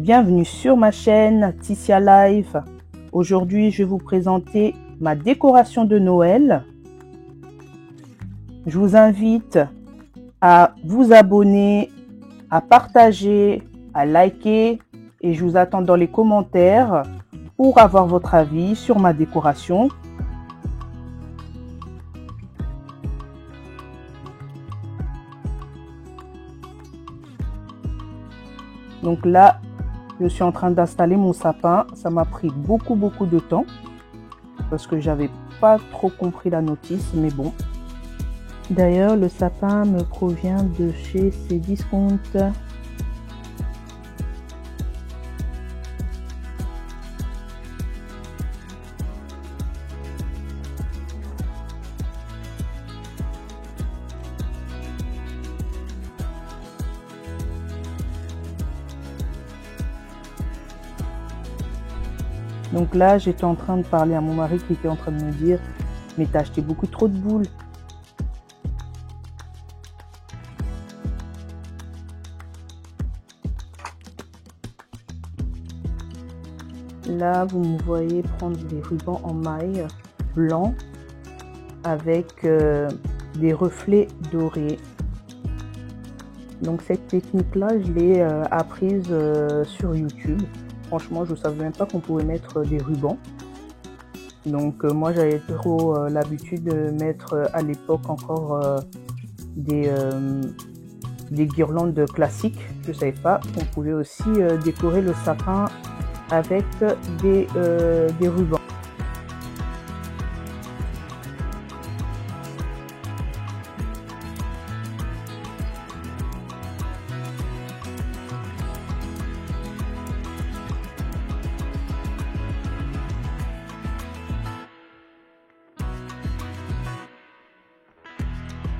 Bienvenue sur ma chaîne Ticia Life. Aujourd'hui, je vais vous présenter ma décoration de Noël. Je vous invite à vous abonner, à partager, à liker et je vous attends dans les commentaires pour avoir votre avis sur ma décoration. Donc là, je suis en train d'installer mon sapin. Ça m'a pris beaucoup de temps parce que j'avais pas trop compris la notice, mais bon. D'ailleurs, le sapin me provient de chez Cdiscount. Donc là, j'étais en train de parler à mon mari qui était en train de me dire « Mais t'as acheté beaucoup trop de boules ». Là, vous me voyez prendre des rubans en maille blanc avec des reflets dorés. Donc cette technique-là, je l'ai apprise sur YouTube. Franchement, je ne savais même pas qu'on pouvait mettre des rubans. Donc moi, j'avais trop l'habitude de mettre à l'époque encore des guirlandes classiques. Je ne savais pas qu'on pouvait aussi décorer le sapin avec des rubans.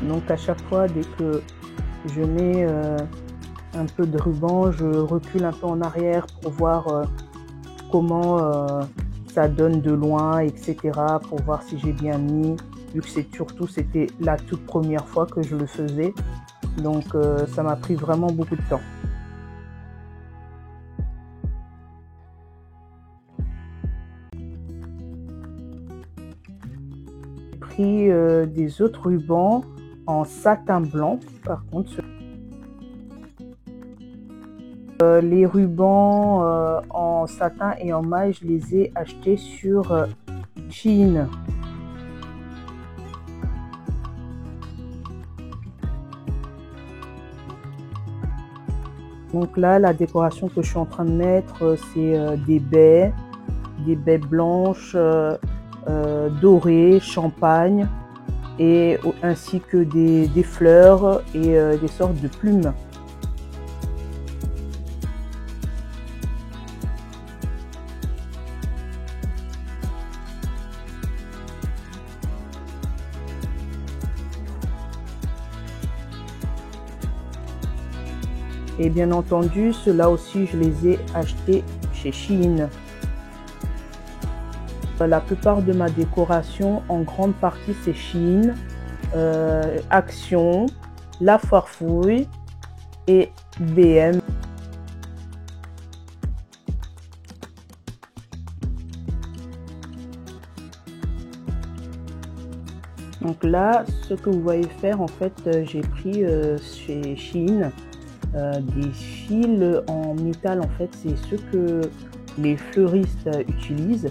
Donc à chaque fois, dès que je mets un peu de ruban, je recule un peu en arrière pour voir comment ça donne de loin, etc. Pour voir si j'ai bien mis, vu que c'était la toute première fois que je le faisais. Donc ça m'a pris vraiment beaucoup de temps. J'ai pris des autres rubans en satin blanc, par contre. Les rubans en satin et en maille, je les ai achetés sur Shein. Donc là, la décoration que je suis en train de mettre, c'est des baies blanches, dorées, champagne, et ainsi que des fleurs et des sortes de plumes. Et bien entendu, ceux-là aussi, je les ai achetés chez Shein. La plupart de ma décoration, en grande partie, c'est Shein, Action, La Farfouille et BM. Donc là, ce que vous voyez faire, en fait, j'ai pris chez Shein des fils en métal. En fait, c'est ce que les fleuristes utilisent.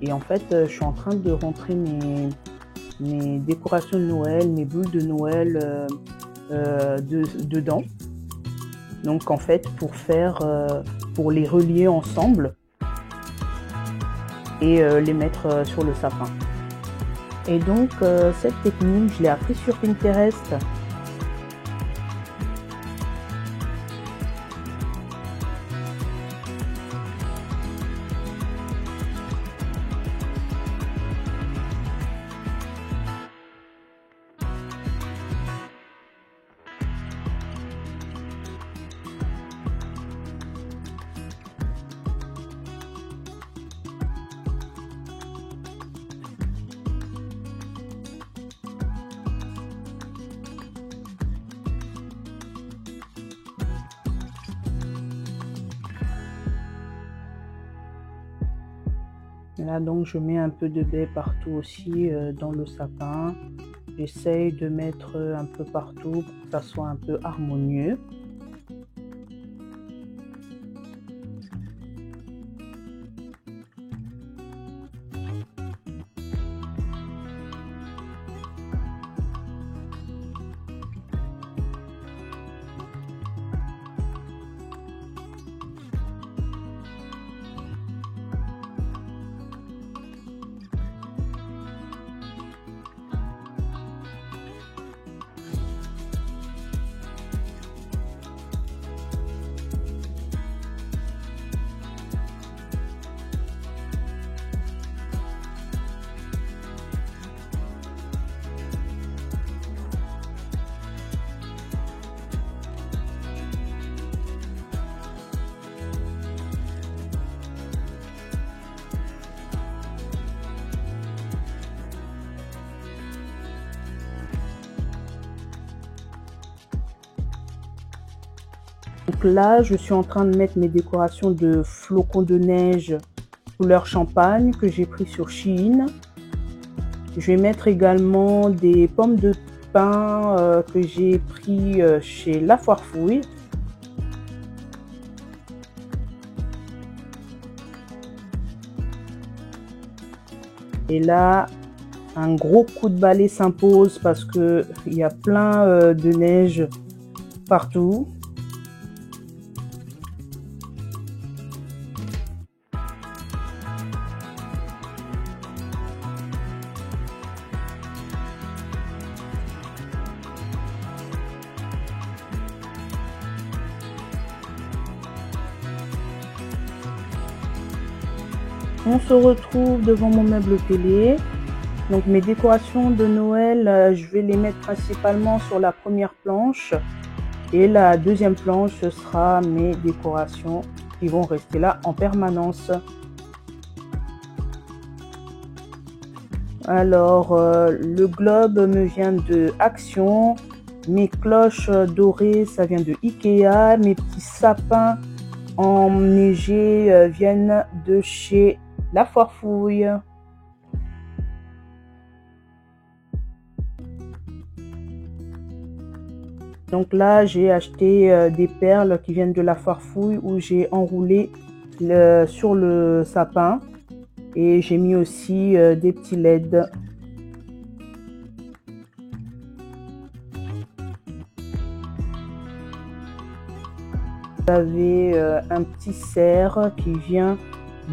Et en fait, je suis en train de rentrer mes décorations de Noël, mes boules de Noël dedans. Donc en fait, pour les relier ensemble et les mettre sur le sapin. Et donc cette technique, je l'ai appris sur Pinterest. Là, donc, je mets un peu de baie partout aussi dans le sapin. J'essaye de mettre un peu partout pour que ça soit un peu harmonieux. Donc là, je suis en train de mettre mes décorations de flocons de neige couleur champagne que j'ai pris sur Shein. Je vais mettre également des pommes de pin que j'ai pris chez La Foire Fouille. Et là, un gros coup de balai s'impose parce qu'il y a plein de neige partout. On se retrouve devant mon meuble télé. Donc mes décorations de Noël, je vais les mettre principalement sur la première planche. Et la deuxième planche, ce sera mes décorations qui vont rester là en permanence. Alors, le globe me vient de Action. Mes cloches dorées, ça vient de Ikea. Mes petits sapins enneigés viennent de chez La Foire Fouille. Donc là, j'ai acheté des perles qui viennent de La Foire Fouille où j'ai enroulé sur le sapin. Et j'ai mis aussi des petits LED. Vous avez un petit cerf qui vient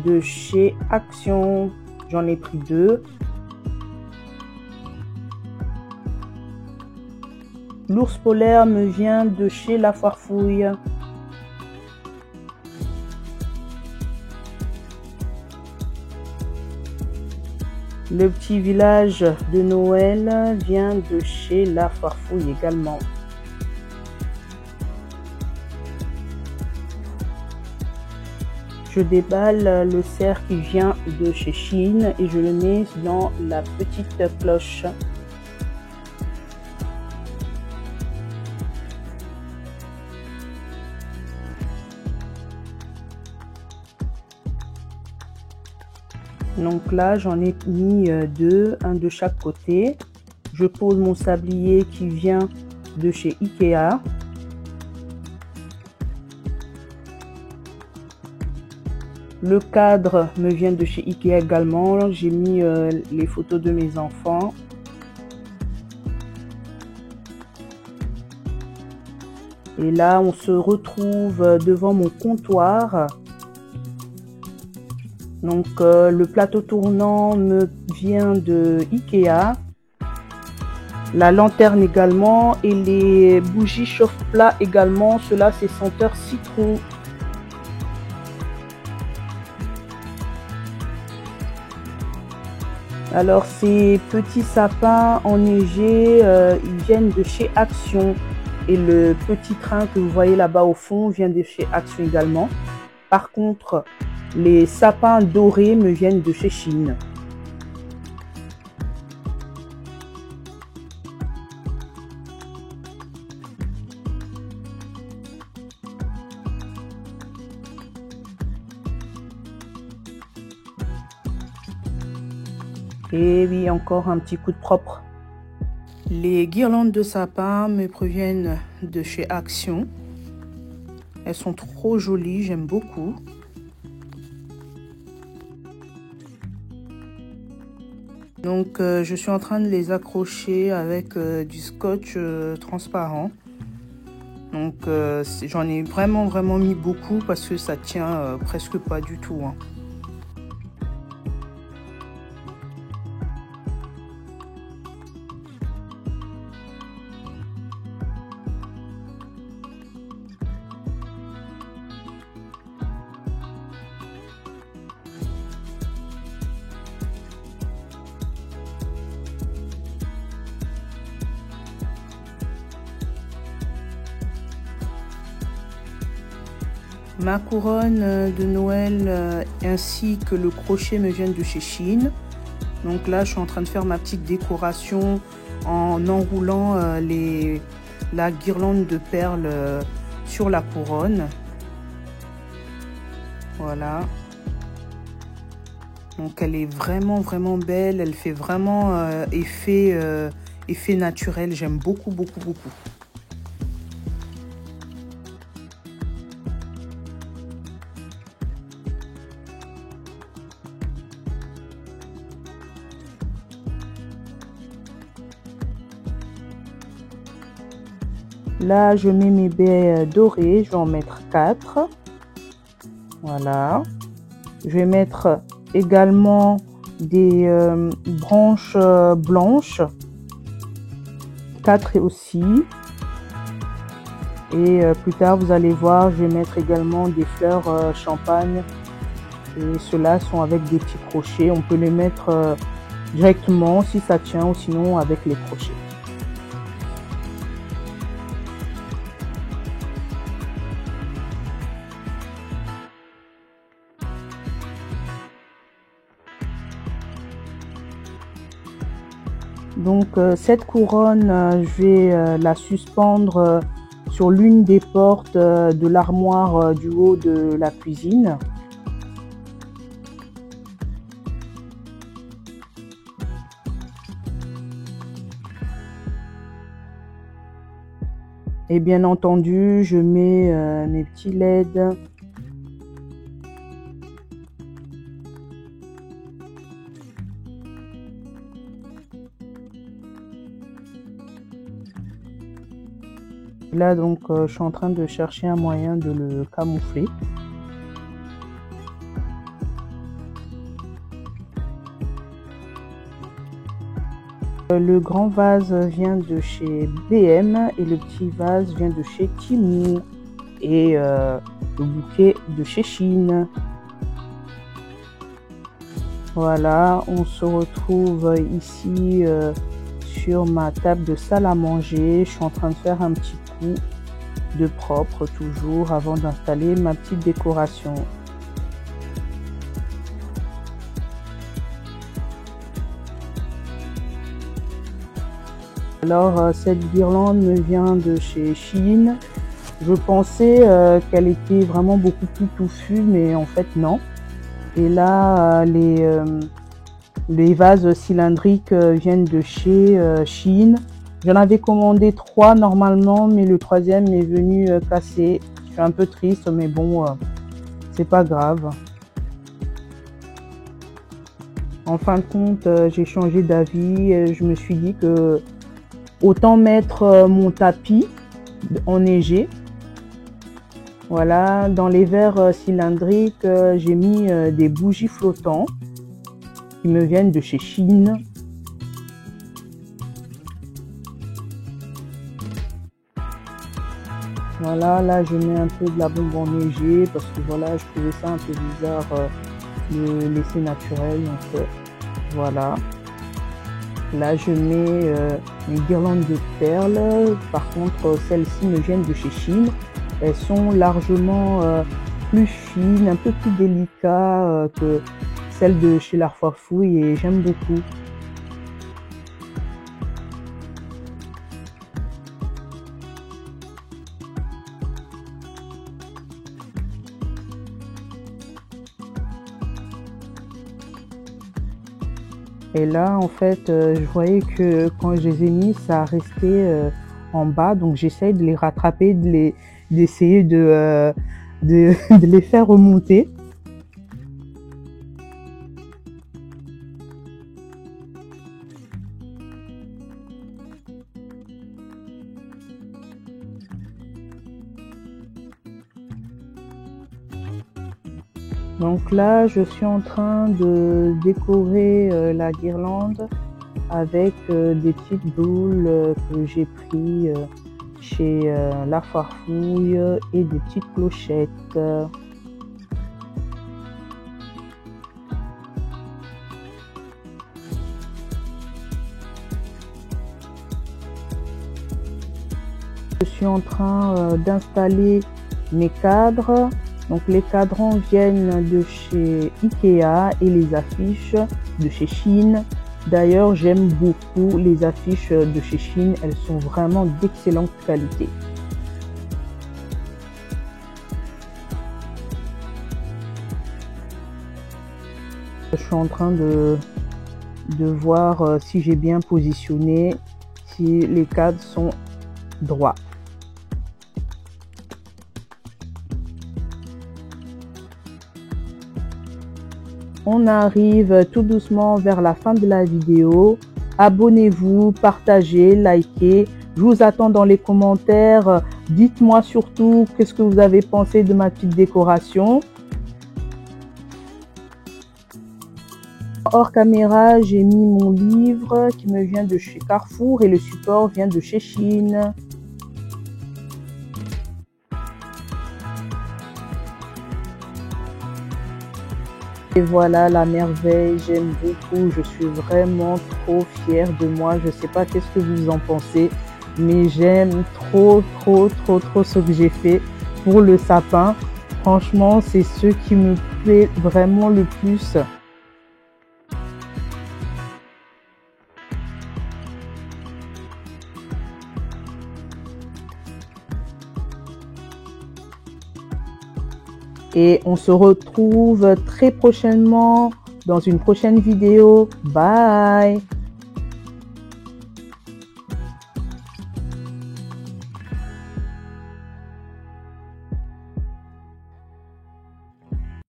de chez Action. J'en ai pris 2. L'ours polaire me vient de chez La Foire Fouille. Le petit village de Noël vient de chez La Foire Fouille également. Je déballe le cerf qui vient de chez Shein et je le mets dans la petite cloche. Donc là, j'en ai mis 2, un de chaque côté. Je pose mon sablier qui vient de chez Ikea. Le cadre me vient de chez Ikea également. J'ai mis les photos de mes enfants. Et là, on se retrouve devant mon comptoir. Donc le plateau tournant me vient de Ikea. La lanterne également et les bougies chauffe-plat également. Cela c'est senteur citron. Alors ces petits sapins enneigés, ils viennent de chez Action. Et le petit train que vous voyez là-bas au fond vient de chez Action également. Par contre, les sapins dorés me viennent de chez Shein. Et oui, encore un petit coup de propre. Les guirlandes de sapin me proviennent de chez Action. Elles sont trop jolies, j'aime beaucoup. Donc je suis en train de les accrocher avec du scotch transparent. Donc j'en ai vraiment mis beaucoup parce que ça tient presque pas du tout, hein. Ma couronne de Noël ainsi que le crochet me viennent de chez Shein. Donc là, je suis en train de faire ma petite décoration en enroulant la guirlande de perles sur la couronne. Voilà. Donc elle est vraiment belle. Elle fait vraiment effet naturel. J'aime beaucoup. Là, je mets mes baies dorées, je vais en mettre 4. Voilà. Je vais mettre également des branches blanches, 4 aussi. Et plus tard, vous allez voir, je vais mettre également des fleurs champagne. Et ceux-là sont avec des petits crochets. On peut les mettre directement si ça tient ou sinon avec les crochets. Donc cette couronne, je vais la suspendre sur l'une des portes de l'armoire du haut de la cuisine. Et bien entendu, je mets mes petits LED. Là, donc, je suis en train de chercher un moyen de le camoufler. Le grand vase vient de chez BM et le petit vase vient de chez Temu. Et le bouquet de chez Shein. Voilà, on se retrouve ici sur ma table de salle à manger. Je suis en train de faire un petit coup de propre toujours avant d'installer ma petite décoration. Alors cette guirlande me vient de chez Shein. Je pensais qu'elle était vraiment beaucoup plus touffue, mais en fait non. Et là les vases cylindriques viennent de chez Shein. J'en avais commandé 3 normalement, mais le 3e est venu cassé. Je suis un peu triste, mais bon, c'est pas grave. En fin de compte, j'ai changé d'avis. Je me suis dit que autant mettre mon tapis enneigé. Voilà, dans les verres cylindriques, j'ai mis des bougies flottantes qui me viennent de chez Shein. Voilà, là je mets un peu de la bombe enneigée parce que voilà, je trouvais ça un peu bizarre de laisser naturel. Donc voilà. Là je mets une guirlande de perles. Par contre, celles-ci me viennent de chez Shein. Elles sont largement plus fines, un peu plus délicates que celles de chez Larfoirfouille et j'aime beaucoup. Et là, en fait, je voyais que quand je les ai mis, ça restait en bas. Donc, j'essaye de les rattraper, d'essayer de les faire remonter. Donc là, je suis en train de décorer la guirlande avec des petites boules que j'ai pris chez La Farfouille et des petites clochettes. Je suis en train d'installer mes cadres. Donc les cadrans viennent de chez Ikea et les affiches de chez Shein. D'ailleurs, j'aime beaucoup les affiches de chez Shein. Elles sont vraiment d'excellente qualité. Je suis en train de voir si j'ai bien positionné, si les cadres sont droits. On arrive tout doucement vers la fin de la vidéo. Abonnez-vous, partagez, likez. Je vous attends dans les commentaires. Dites-moi surtout qu'est-ce que vous avez pensé de ma petite décoration. Hors caméra, j'ai mis mon livre qui me vient de chez Carrefour et le support vient de chez Shein. Et voilà la merveille, j'aime beaucoup, je suis vraiment trop fière de moi. Je sais pas qu'est-ce que vous en pensez, mais j'aime trop ce que j'ai fait pour le sapin. Franchement, c'est ce qui me plaît vraiment le plus. Et on se retrouve très prochainement dans une prochaine vidéo. Bye!